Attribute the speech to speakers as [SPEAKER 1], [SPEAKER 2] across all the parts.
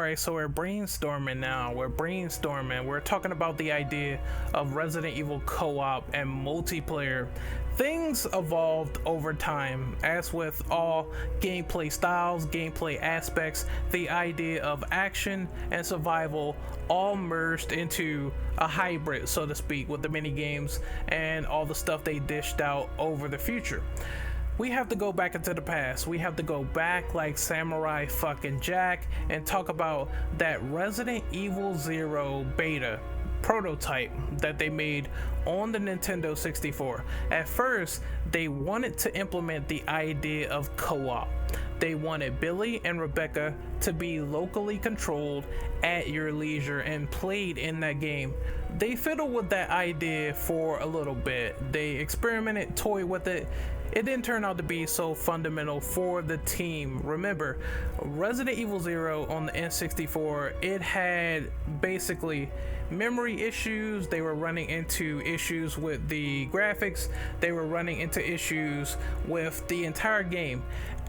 [SPEAKER 1] Alright, so we're brainstorming now. We're talking about the idea of Resident Evil co-op and multiplayer. Things evolved over time, as with all gameplay styles, gameplay aspects. The idea of action and survival all merged into a hybrid, so to speak, with the mini games and all the stuff they dished out over the future. We have to go back into the past. We have to go back like Samurai fucking Jack and talk about that Resident Evil 0 beta prototype that they made on the Nintendo 64. At first, they wanted to implement the idea of co-op. They wanted Billy and Rebecca to be locally controlled at your leisure and played in that game. They fiddled with that idea for a little bit. They experimented, toyed with it. It didn't turn out to be so fundamental for the team. Remember, Resident Evil 0 on the N64, it had basically memory issues. They were running into issues with the graphics. They were running into issues with the entire game.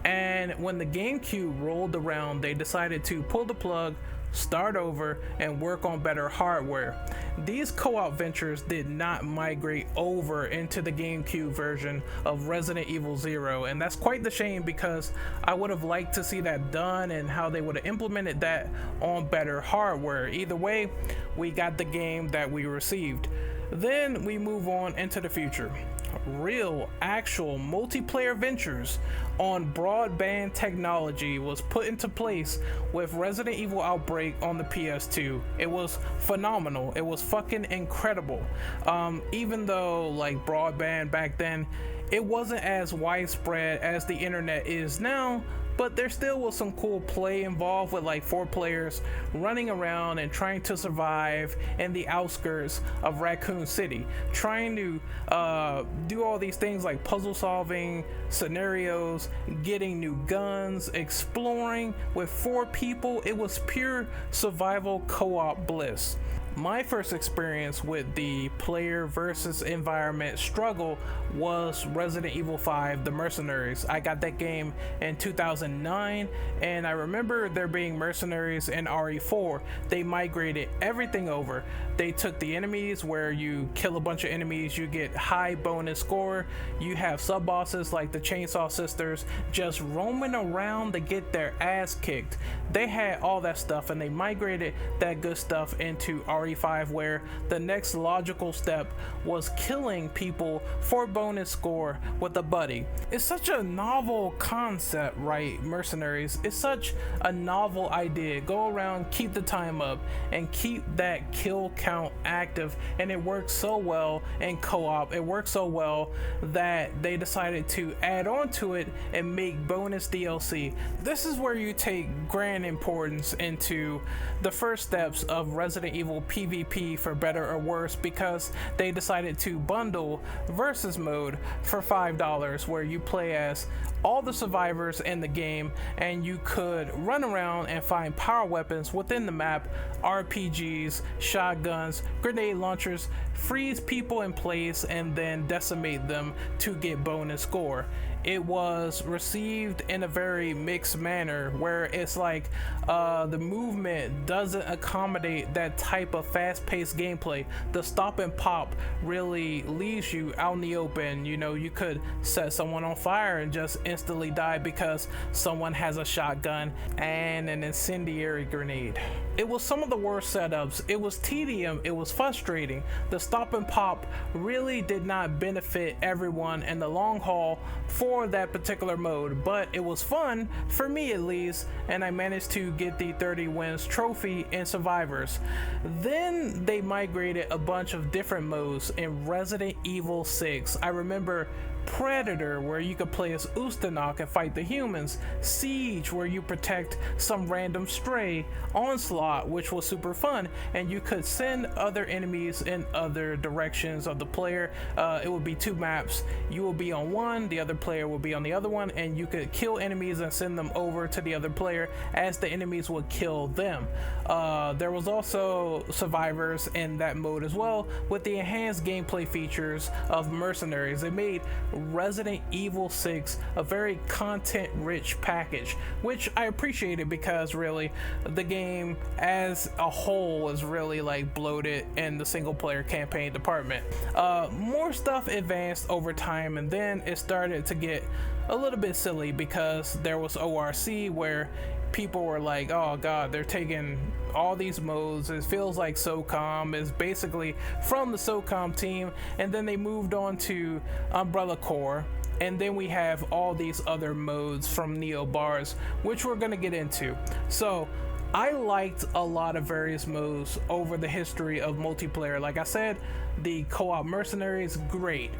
[SPEAKER 1] And when the GameCube rolled around, they decided to pull the plug, start over, and work on better hardware. These co-op ventures did not migrate over into the GameCube version of Resident Evil 0, and that's quite the shame because I would have liked to see that done and how they would have implemented that on better hardware. Either way, we got the game that we received. Then we move on into the future. Real, actual multiplayer ventures on broadband technology was put into place with Resident Evil Outbreak on the PS2. It was phenomenal. It was fucking incredible. Even though like broadband back then, it wasn't as widespread as the internet is now, but there still was some cool play involved with like 4 players running around and trying to survive in the outskirts of Raccoon City, trying to do all these things like puzzle solving, scenarios, getting new guns, exploring with 4 people. It was pure survival co-op bliss. My first experience with the player versus environment struggle was Resident Evil 5 The Mercenaries. I got that game in 2009, and I remember there being mercenaries in RE4. They migrated everything over. They took the enemies where you kill a bunch of enemies, you get high bonus score. You have sub bosses like the Chainsaw Sisters just roaming around to get their ass kicked. They had all that stuff, and they migrated that good stuff into RE5, where the next logical step was killing people for bonus score with a buddy. It's such a novel concept, right? Mercenaries. It's such a novel idea. Go around, keep the time up, and keep that kill count active. And it works so well in co-op. It works so well that they decided to add on to it and make bonus DLC. This is where you take grand importance into the first steps of Resident Evil PvP, for better or worse, because they decided to bundle versus mode for $5, where you play as all the survivors in the game and you could run around and find power weapons within the map, RPGs, shotguns, grenade launchers, freeze people in place, and then decimate them to get bonus score. It was received in a very mixed manner, where it's like the movement doesn't accommodate that type of fast-paced gameplay. The stop and pop really leaves you out in the open. You know, you could set someone on fire and just instantly die because someone has a shotgun and an incendiary grenade. It was some of the worst setups. It was tedious. It was frustrating. The stop and pop really did not benefit everyone in the long haul for that particular mode, but it was fun for me at least, and I managed to get the 30 wins trophy in Survivors. Then they migrated a bunch of different modes in Resident Evil 6. I remember Predator, where you could play as Ustanok and fight the humans, Siege, where you protect some random stray, Onslaught, which was super fun, and you could send other enemies in other directions of the player. It would be 2 maps. You will be on one, the other player will be on the other one, and you could kill enemies and send them over to the other player as the enemies would kill them. There was also survivors in that mode as well, with the enhanced gameplay features of mercenaries. It made Resident Evil 6 a very content rich package, which I appreciated because really the game as a whole is really like bloated in the single player campaign department. More stuff advanced over time, and then it started to get a little bit silly because there was ORC where people were like, oh god, they're taking all these modes, it feels like SOCOM is basically from the SOCOM team, and then they moved on to Umbrella Corps, and then we have all these other modes from Neobards, which we're going to get into. So I liked a lot of various modes over the history of multiplayer. Like I said, the co-op mercenaries, great.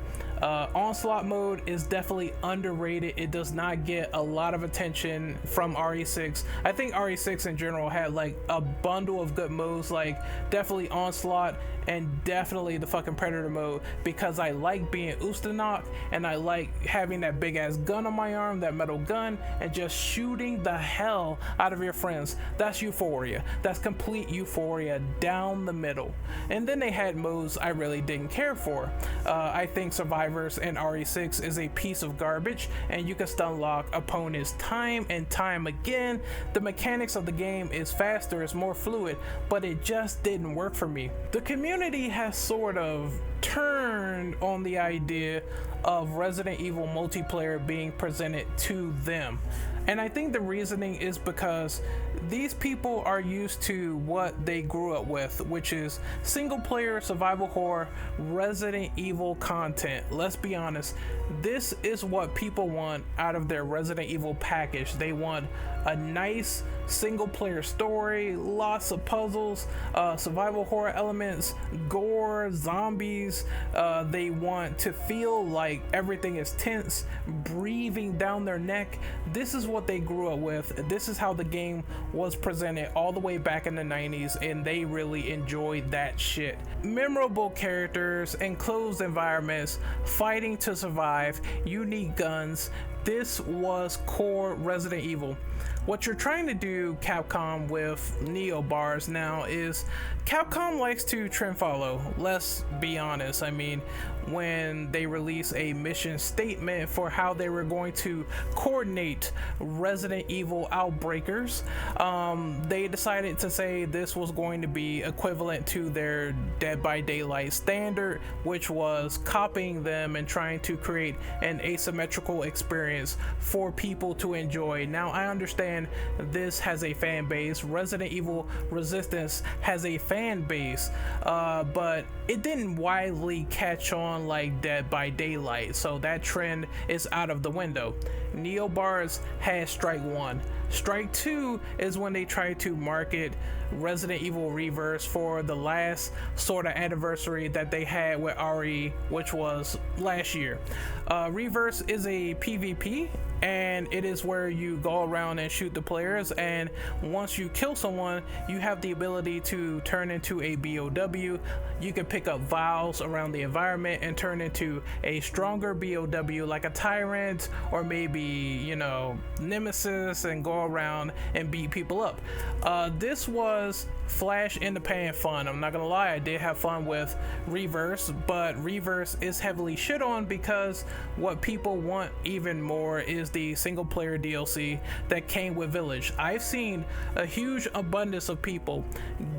[SPEAKER 1] Onslaught mode is definitely underrated. It does not get a lot of attention from RE6. I think RE6 in general had like a bundle of good modes, like definitely Onslaught and definitely the fucking Predator mode, because I like being Ustanok and I like having that big ass gun on my arm, that metal gun, and just shooting the hell out of your friends. That's euphoria. That's complete euphoria down the middle. And then they had modes I really didn't care for. I think Survivors and RE6 is a piece of garbage, and you can stun lock opponents time and time again. The mechanics of the game is faster, it's more fluid, but it just didn't work for me. The community has sort of turned on the idea of Resident Evil multiplayer being presented to them. And I think the reasoning is because these people are used to what they grew up with, which is single player survival horror Resident Evil content. Let's be honest, this is what people want out of their Resident Evil package. They want a nice single player story, lots of puzzles, survival horror elements, gore, zombies. They want to feel like everything is tense, breathing down their neck. This is what they grew up with. This is how the game was presented all the way back in the 90s, and they really enjoyed that shit. Memorable characters, enclosed environments, fighting to survive, unique guns. This was core Resident Evil. What you're trying to do, Capcom, with Neobards now is Capcom likes to trend follow. Let's be honest. I mean, when they released a mission statement for how they were going to coordinate Resident Evil Outbreakers, they decided to say this was going to be equivalent to their Dead by Daylight standard, which was copying them and trying to create an asymmetrical experience for people to enjoy. Now, I understand this has a fan base. Resident Evil Resistance has a fan base, but it didn't widely catch on like Dead by Daylight, so that trend is out of the window. Neobards had strike one. Strike two is when they tried to market Resident Evil Reverse for the last sort of anniversary that they had with RE, which was last year. Reverse is a PvP, and it is where you go around and shoot the players, and once you kill someone, you have the ability to turn into a BOW. You can pick up vials around the environment and turn into a stronger BOW, like a Tyrant or maybe, you know, Nemesis, and go around and beat people up. This was flash in the pan fun. I'm not gonna lie, I did have fun with Reverse, but Reverse is heavily shit on because what people want even more is the single player DLC that came with Village. I've seen a huge abundance of people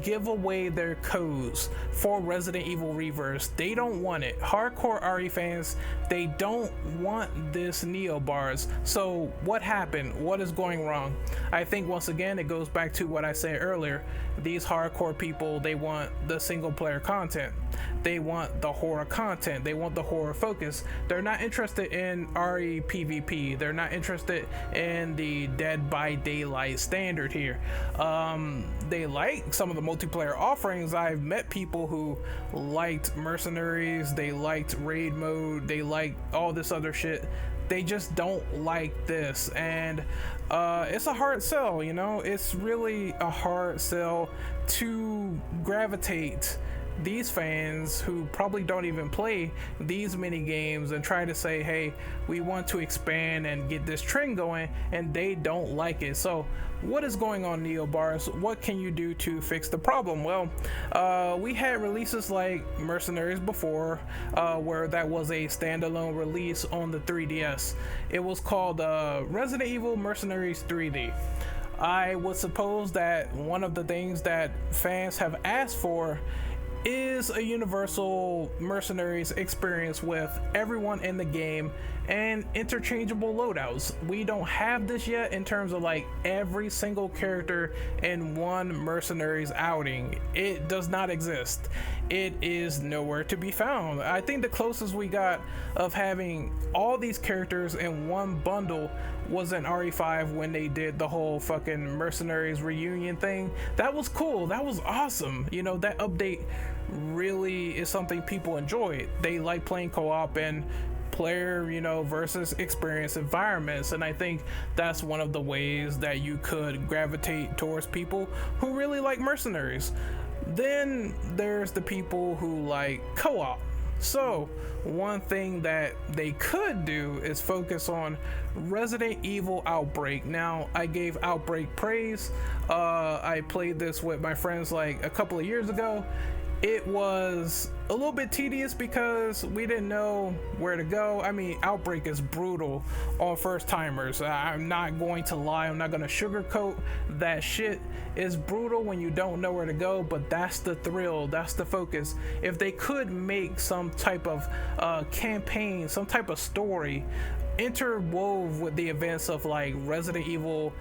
[SPEAKER 1] give away their codes for Resident Evil Reverse. They don't want it. Hardcore RE fans, they don't want this Neobards. So what happened? What is going wrong? I think once again it goes back to what I said earlier. These hardcore people, they want the single player content. They want the horror content. They want the horror focus. They're not interested in RE PvP. They're not interested in the Dead by Daylight standard here. They like some of the multiplayer offerings. I've met people who liked Mercenaries, they liked raid mode, they liked all this other shit. They just don't like this, and it's a hard sell, you know. It's really a hard sell to gravitate these fans who probably don't even play these mini games and try to say, hey, we want to expand and get this trend going, and they don't like it. So what is going on, Neobards? What can you do to fix the problem? Well, we had releases like Mercenaries before, where that was a standalone release on the 3DS. It was called Resident Evil Mercenaries 3D. I would suppose that one of the things that fans have asked for is a universal Mercenaries experience with everyone in the game and interchangeable loadouts. We don't have this yet in terms of like every single character in one Mercenaries outing. It does not exist. It is nowhere to be found. I think the closest we got of having all these characters in one bundle was in RE5 when they did the whole fucking Mercenaries reunion thing. That was cool. That was awesome. You know, that update really is something people enjoy. They like playing co-op and player, you know, versus experience environments, and I think that's one of the ways that you could gravitate towards people who really like Mercenaries. Then there's the people who like co-op. So one thing that they could do is focus on Resident Evil Outbreak. Now, I gave Outbreak praise. I played this with my friends like a couple of years ago. It was a little bit tedious because we didn't know where to go. I mean, Outbreak is brutal on first timers. I'm not going to lie. I'm not going to sugarcoat that shit. Is brutal when you don't know where to go, but that's the thrill. That's the focus. If they could make some type of campaign, some type of story interwove with the events of like Resident Evil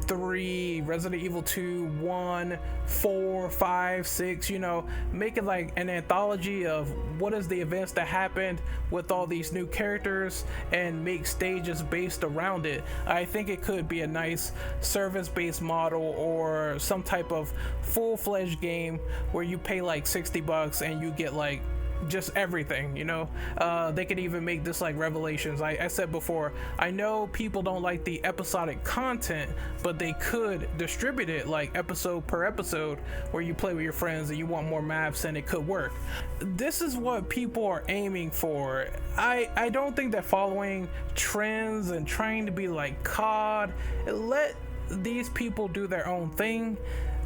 [SPEAKER 1] 3, Resident Evil 2, 1, 4, 5, 6, you know, make it like an anthology of what is the events that happened with all these new characters and make stages based around it. I think it could be a nice service-based model or some type of full-fledged game where you pay like $60 and you get like just everything, you know. They could even make this like Revelations. I said before, I know people don't like the episodic content, but they could distribute it like episode per episode where you play with your friends and you want more maps, and it could work. This is what people are aiming for. I don't think that following trends and trying to be like COD, let these people do their own thing.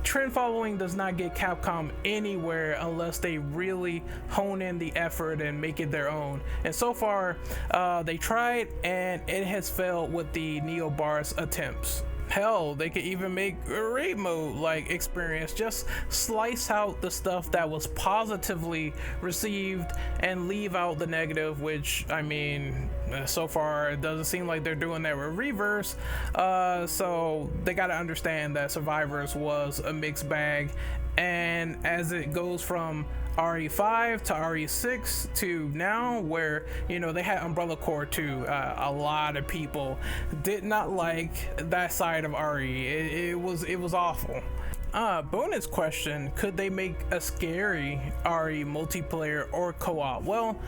[SPEAKER 1] Trend following does not get Capcom anywhere unless they really hone in the effort and make it their own. And so far, they tried and it has failed with the Neobards attempts. Hell, they could even make a raid mode like experience. Just slice out the stuff that was positively received and leave out the negative, which, I mean, so far it doesn't seem like they're doing that with Reverse. So they got to understand that Survivors was a mixed bag, and as it goes from RE5 to RE6 to now, where, you know, they had Umbrella Corps too. A lot of people did not like that side of RE. It was awful. Bonus question, could they make a scary RE multiplayer or co-op? Well,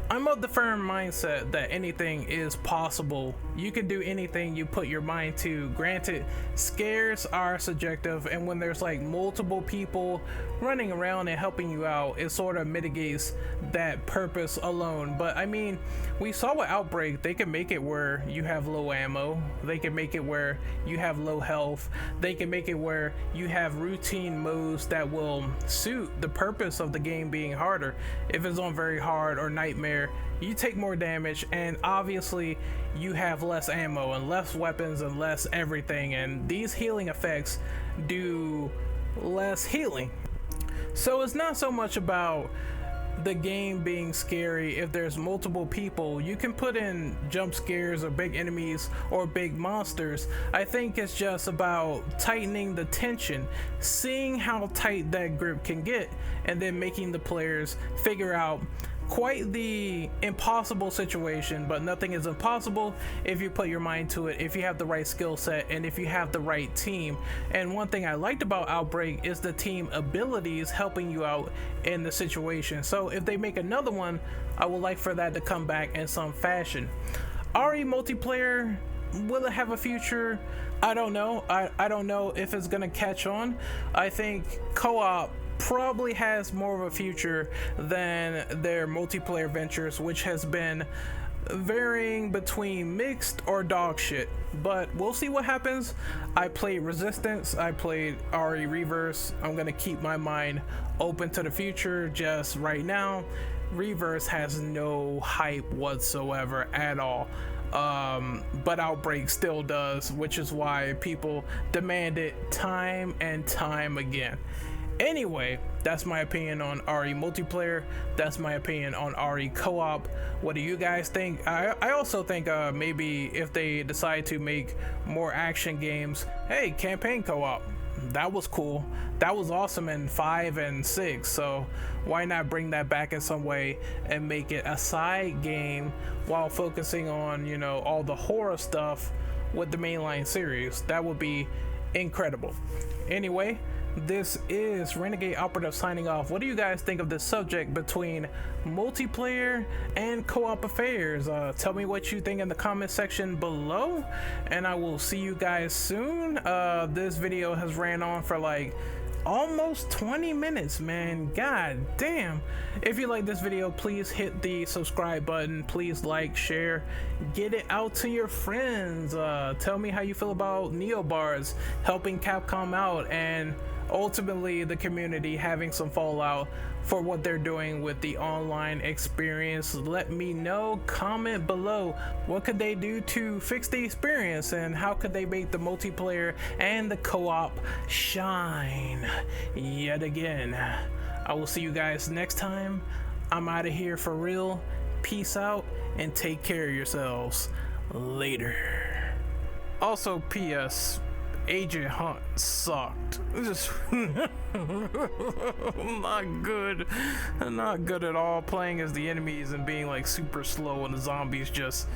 [SPEAKER 1] I'm of the firm mindset that anything is possible. You can do anything you put your mind to. Granted, scares are subjective, and when there's like multiple people running around and helping you out, it sort of mitigates that purpose alone. But I mean, we saw with Outbreak, they can make it where you have low ammo. They can make it where you have low health. They can make it where you have routine modes that will suit the purpose of the game being harder. If it's on very hard or nightmare, you take more damage, and obviously you have less ammo and less weapons and less everything, and these healing effects do less healing. So it's not so much about the game being scary. If there's multiple people, you can put in jump scares or big enemies or big monsters. I think it's just about tightening the tension, seeing how tight that grip can get, and then making the players figure out quite the impossible situation. But nothing is impossible if you put your mind to it, if you have the right skill set, and if you have the right team. And one thing I liked about Outbreak is the team abilities helping you out in the situation. So if they make another one, I would like for that to come back in some fashion. RE multiplayer, will it have a future? I don't know. I don't know if it's gonna catch on. I think co-op probably has more of a future than their multiplayer ventures, which has been varying between mixed or dog shit, but we'll see what happens. I played Resistance, I played RE Reverse. I'm gonna keep my mind open to the future. Just right now, Reverse has no hype whatsoever at all, but Outbreak still does, which is why people demand it time and time again. Anyway, that's my opinion on RE multiplayer. That's my opinion on RE co-op. What do you guys think? I also think maybe if they decide to make more action games, hey, campaign co-op, that was cool. That was awesome in 5 and 6, so why not bring that back in some way and make it a side game while focusing on, you know, all the horror stuff with the mainline series? That would be incredible. Anyway, this is Renegade Operative signing off. What do you guys think of this subject between multiplayer and co-op affairs? Tell me what you think in the comment section below, and I will see you guys soon. This video has ran on for like almost 20 minutes, man. God damn. If you like this video, please hit the subscribe button. Please like, share, get it out to your friends. Tell me how you feel about Neobards helping Capcom out, and ultimately the community having some fallout for what they're doing with the online experience. Let me know, comment below, what could they do to fix the experience, and how could they make the multiplayer and the co-op shine yet again. I will see you guys next time. I'm out of here for real. Peace out and take care of yourselves. Later. Also, PS, Agent Hunt sucked. Just not good at all. Playing as the enemies and being like super slow, and the zombies just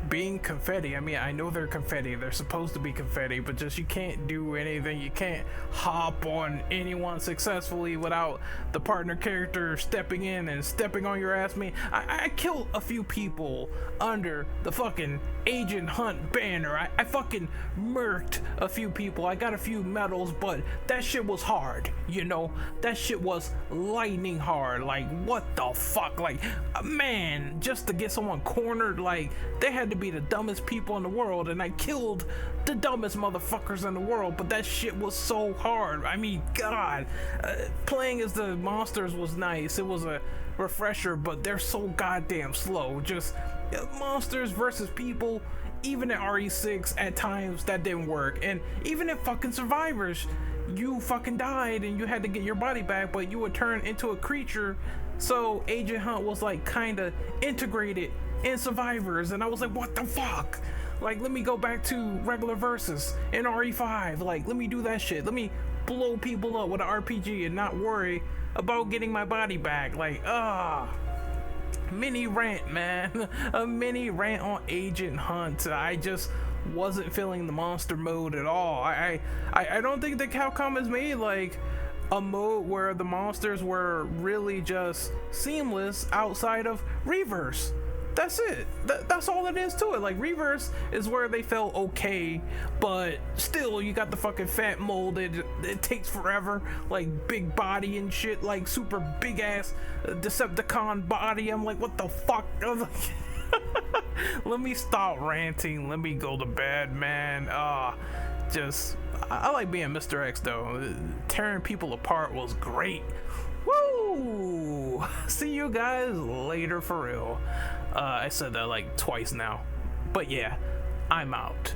[SPEAKER 1] being confetti. I mean, I know they're confetti, they're supposed to be confetti, but just you can't do anything. You can't hop on anyone successfully without the partner character stepping in and stepping on your ass. I killed a few people under the fucking Agent Hunt banner. I fucking murked a few people. I got a few medals, but that shit was hard, you know? That shit was lightning hard. Like, what the fuck? Like, man, just to get someone cornered, like, they had to be the dumbest people in the world, and I killed the dumbest motherfuckers in the world, but that shit was so hard. I mean, God, playing as the monsters was nice. It was a refresher, but they're so goddamn slow. Just monsters versus people. Even in RE6 at times that didn't work, and even in fucking Survivors, you fucking died and you had to get your body back, but you would turn into a creature. So Agent Hunt was like kind of integrated in Survivors, and I was like, what the fuck? Like, let me go back to regular versus in RE5. Like, let me do that shit. Let me blow people up with an RPG and not worry about getting my body back. Like, mini rant, man. A mini rant on Agent Hunt. I just wasn't feeling the monster mode at all. I don't think that Capcom has made like a mode where the monsters were really just seamless outside of Reverse. That's it. That's all it is to it. Like, Reverse is where they felt okay, but still you got the fucking fat mold. It takes forever, like big body and shit, like super big ass Decepticon body. I'm like, what the fuck? Let me stop ranting. Let me go to bed, man. I like being Mr. X though. Tearing people apart was great. Woo! See you guys later for real. I said that like twice now. But yeah, I'm out.